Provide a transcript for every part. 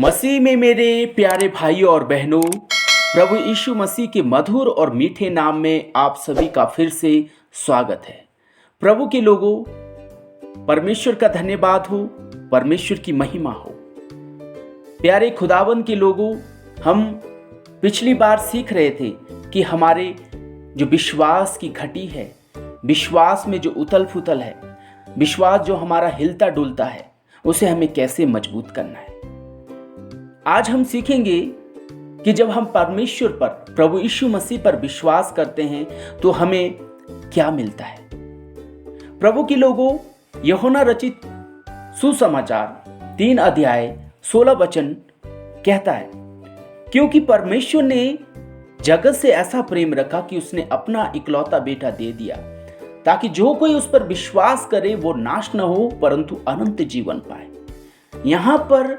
मसीह में मेरे प्यारे भाइयों और बहनों, प्रभु यीशु मसीह के मधुर और मीठे नाम में आप सभी का फिर से स्वागत है। प्रभु के लोगों, परमेश्वर का धन्यवाद हो, परमेश्वर की महिमा हो। प्यारे खुदावंद के लोगों, हम पिछली बार सीख रहे थे कि हमारे जो विश्वास की घटी है, विश्वास में जो उथल फुथल है, विश्वास जो हमारा हिलता डुलता है, उसे हमें कैसे मजबूत करना है। आज हम सीखेंगे कि जब हम परमेश्वर पर, प्रभु यीशु मसीह पर विश्वास करते हैं तो हमें क्या मिलता है। प्रभु के लोगों, यूहन्ना रचित सुसमाचार 3 अध्याय 16 वचन कहता है, क्योंकि परमेश्वर ने जगत से ऐसा प्रेम रखा कि उसने अपना इकलौता बेटा दे दिया, ताकि जो कोई उस पर विश्वास करे वो नाश न हो परंतु अनंत जीवन पाए। यहां पर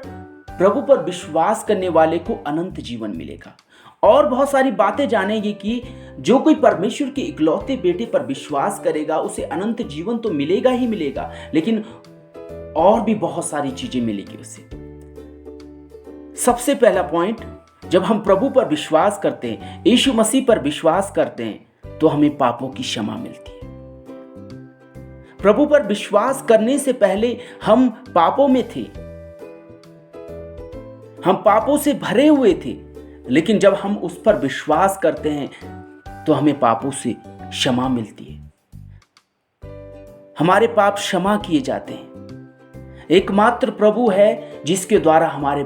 प्रभु पर विश्वास करने वाले को अनंत जीवन मिलेगा। और बहुत सारी बातें जानेंगे कि जो कोई परमेश्वर के इकलौते बेटे पर विश्वास करेगा उसे अनंत जीवन तो मिलेगा ही मिलेगा, लेकिन और भी बहुत सारी चीजें मिलेगी उसे। सबसे पहला पॉइंट, जब हम प्रभु पर विश्वास करते हैं, यीशु मसीह पर विश्वास करते हैं, तो हमें पापों की क्षमा मिलती है। प्रभु पर विश्वास करने से पहले हम पापों में थे, हम पापों से भरे हुए थे, लेकिन जब हम उस पर विश्वास करते हैं तो हमें पापों से क्षमा मिलती है। हमारे पाप क्षमा किए जाते हैं। एकमात्र प्रभु है जिसके द्वारा हमारे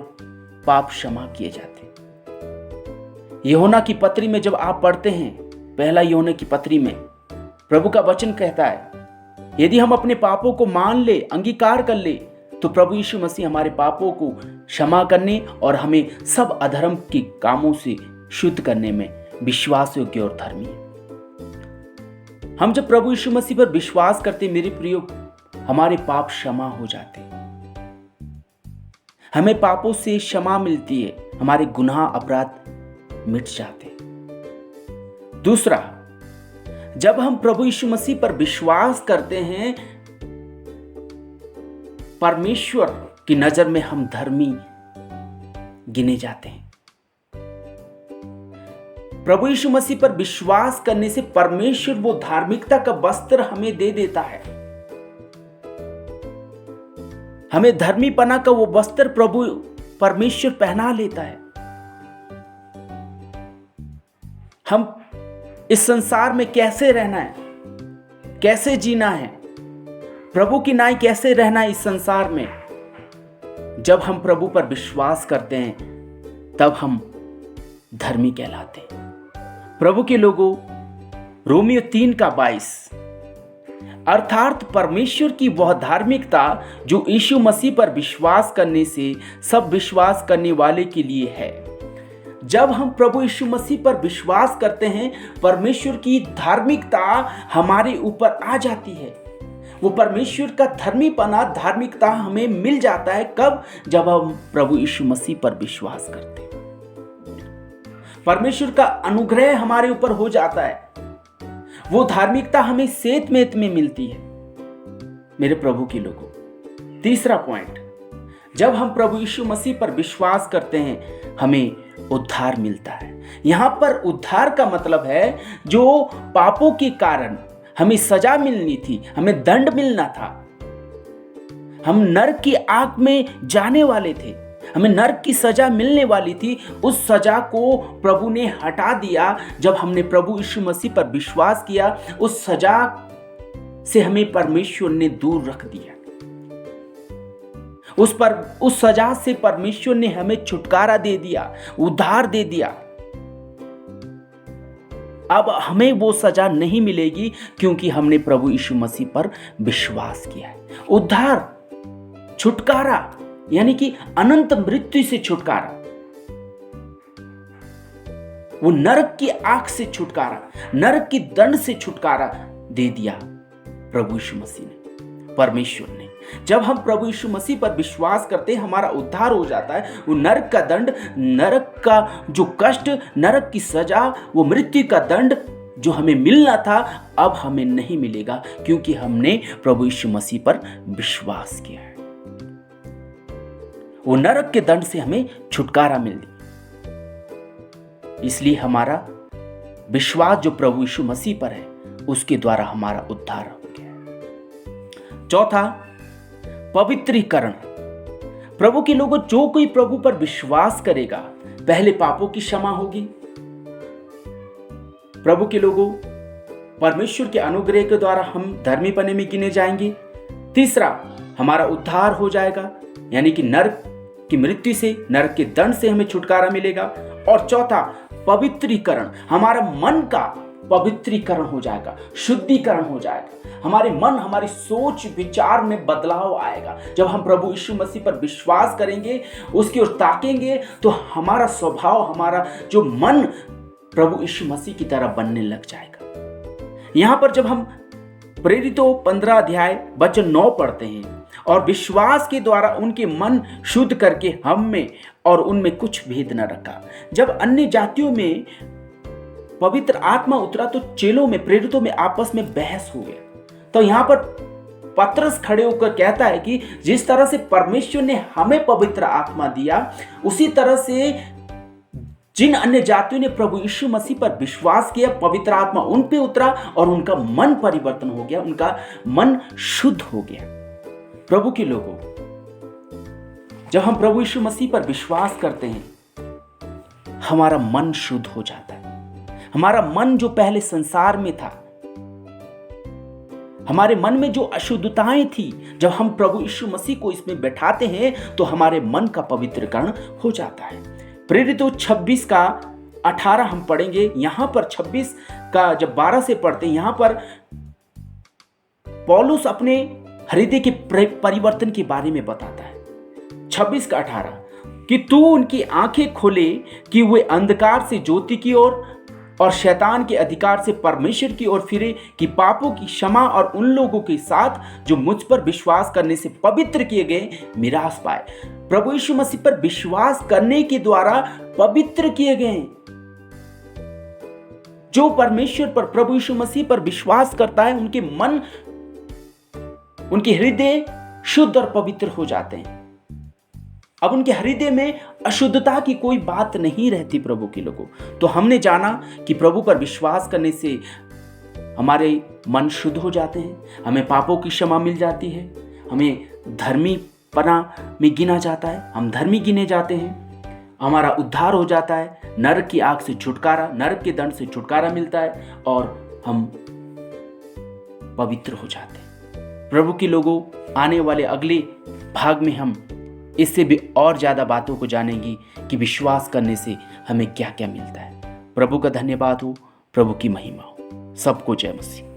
पाप क्षमा किए जाते हैं। यूहन्ना की पत्री में जब आप पढ़ते हैं, पहला यूहन्ना की पत्री में प्रभु का वचन कहता है, यदि हम अपने पापों को मान ले, अंगीकार कर ले, तो प्रभु यीशु मसीह हमारे पापों को क्षमा करने और हमें सब अधर्म के कामों से शुद्ध करने में विश्वास योग्य और धर्मी है। हम जब प्रभु यीशु मसीह पर विश्वास करते, मेरे प्रियो, हमारे पाप क्षमा हो जाते, हमें पापों से क्षमा मिलती है, हमारे गुनाह अपराध मिट जाते। दूसरा, जब हम प्रभु यीशु मसीह पर विश्वास करते हैं, परमेश्वर की नजर में हम धर्मी गिने जाते हैं। प्रभु यीशु मसीह पर विश्वास करने से परमेश्वर वो धार्मिकता का वस्त्र हमें दे देता है। हमें धर्मीपना का वो वस्त्र प्रभु परमेश्वर पहना लेता है। हम इस संसार में कैसे रहना है, कैसे जीना है, प्रभु की नाई कैसे रहना है इस संसार में, जब हम प्रभु पर विश्वास करते हैं तब हम धर्मी कहलाते हैं। प्रभु के लोगों, रोमियो 3:22, अर्थात परमेश्वर की वह धार्मिकता जो यीशु मसीह पर विश्वास करने से सब विश्वास करने वाले के लिए है। जब हम प्रभु यीशु मसीह पर विश्वास करते हैं, परमेश्वर की धार्मिकता हमारे ऊपर आ जाती है। वो परमेश्वर का धर्मीपना, धार्मिकता हमें मिल जाता है। कब? जब हम प्रभु यीशु मसीह पर विश्वास करते हैं। परमेश्वर का अनुग्रह हमारे ऊपर हो जाता है। वो धार्मिकता हमें सेत-मेत में मिलती है, मेरे प्रभु के लोगों। तीसरा पॉइंट, जब हम प्रभु यीशु मसीह पर विश्वास करते हैं, हमें उद्धार मिलता है। यहां पर उद्धार का मतलब है, जो पापों के कारण हमें सजा मिलनी थी, हमें दंड मिलना था, हम नरक की आग में जाने वाले थे, हमें नरक की सजा मिलने वाली थी, उस सजा को प्रभु ने हटा दिया। जब हमने प्रभु यीशु मसीह पर विश्वास किया, उस सजा से हमें परमेश्वर ने दूर रख दिया। उस सजा से परमेश्वर ने हमें छुटकारा दे दिया, उद्धार दे दिया। अब हमें वो सजा नहीं मिलेगी, क्योंकि हमने प्रभु यीशु मसीह पर विश्वास किया है। उद्धार, छुटकारा, यानी कि अनंत मृत्यु से छुटकारा, वो नरक की आग से छुटकारा, नरक की दंड से छुटकारा दे दिया प्रभु यीशु मसीह ने, परमेश्वर ने। जब हम प्रभु यीशु मसीह पर विश्वास करते हैं, हमारा उद्धार हो जाता है। वो नरक का दंड, नरक का जो कष्ट, नरक की सजा, वो मृत्यु का दंड जो हमें मिलना था, अब हमें नहीं मिलेगा, क्योंकि हमने प्रभु यीशु मसीह पर विश्वास किया है। वो नरक के दंड से हमें छुटकारा मिल गया। इसलिए हमारा विश्वास जो प्रभु यीशु मसीह पर है उसके द्वारा हमारा उद्धार हो गया। चौथा, पवित्रीकरण। प्रभु के लोगों, जो कोई प्रभु पर विश्वास करेगा पहले पापों की क्षमा होगी। प्रभु के लोगों, परमेश्वर के अनुग्रह के द्वारा हम धर्मी पने में गिने जाएंगे। तीसरा, हमारा उद्धार हो जाएगा, यानी कि नरक की मृत्यु से, नरक के दंड से हमें छुटकारा मिलेगा। और चौथा, पवित्रीकरण। हमारा मन का पवित्रीकरण हो जाएगा, शुद्धिकरण हो जाएगा। हमारे मन, हमारी सोच विचार में बदलाव आएगा। जब हम प्रभु यीशु मसीह पर विश्वास करेंगे, उसकी ओर ताकेंगे, तो हमारा स्वभाव, हमारा जो मन प्रभु यीशु मसीह की तरह बनने लग जाएगा। यहां पर जब हम प्रेरितों 15 अध्याय वचन 9 पढ़ते हैं, और विश्वास के द्वारा उनके मन शुद्ध करके हम में और उनमें कुछ भेद न रखा। जब अन्य जातियों में पवित्र आत्मा उतरा तो चेलों में, प्रेरितों में आपस में बहस हो गया। तो यहां पर पतरस खड़े होकर कहता है कि जिस तरह से परमेश्वर ने हमें पवित्र आत्मा दिया, उसी तरह से जिन अन्य जातियों ने प्रभु यीशु मसीह पर विश्वास किया, पवित्र आत्मा उन पे उतरा और उनका मन परिवर्तन हो गया, उनका मन शुद्ध हो गया। प्रभु के लोगों, जब हम प्रभु यीशु मसीह पर विश्वास करते हैं, हमारा मन शुद्ध हो जाता है। हमारा मन जो पहले संसार में था, हमारे मन में जो अशुद्धताएं थी, जब हम प्रभु यीशु मसीह को इसमें बैठाते हैं तो हमारे मन का पवित्रीकरण हो जाता है। प्रेरितों 26 का 18 हम पढ़ेंगे। यहां पर 26 का जब 12 से पढ़ते हैं, यहां पर पौलुस अपने हृदय के परिवर्तन के बारे में बताता है। 26 का 18, कि तू उनकी आंखें खोले कि वे अंधकार से ज्योति की ओर और शैतान के अधिकार से परमेश्वर की ओर फिरे, कि पापों की क्षमा और उन लोगों के साथ जो मुझ पर विश्वास करने से पवित्र किए गए मिरास पाए। प्रभु यीशु मसीह पर विश्वास करने के द्वारा पवित्र किए गए। जो परमेश्वर पर, प्रभु यीशु मसीह पर विश्वास करता है, उनके मन, उनके हृदय शुद्ध और पवित्र हो जाते हैं। अब उनके हृदय में अशुद्धता की कोई बात नहीं रहती। प्रभु के लोगों, तो हमने जाना कि प्रभु पर विश्वास करने से हमारे मन शुद्ध हो जाते हैं, हमें पापों की क्षमा मिल जाती है, हमें धर्मी पना में गिना जाता है, हम धर्मी गिने जाते हैं, हमारा उद्धार हो जाता है, नरक की आग से छुटकारा, नरक के दंड से छुटकारा मिलता है और हम पवित्र हो जाते हैं। प्रभु के लोगों, आने वाले अगले भाग में हम इससे भी और ज़्यादा बातों को जानेंगे कि विश्वास करने से हमें क्या क्या मिलता है। प्रभु का धन्यवाद हो, प्रभु की महिमा हो। सबको जय मसीह।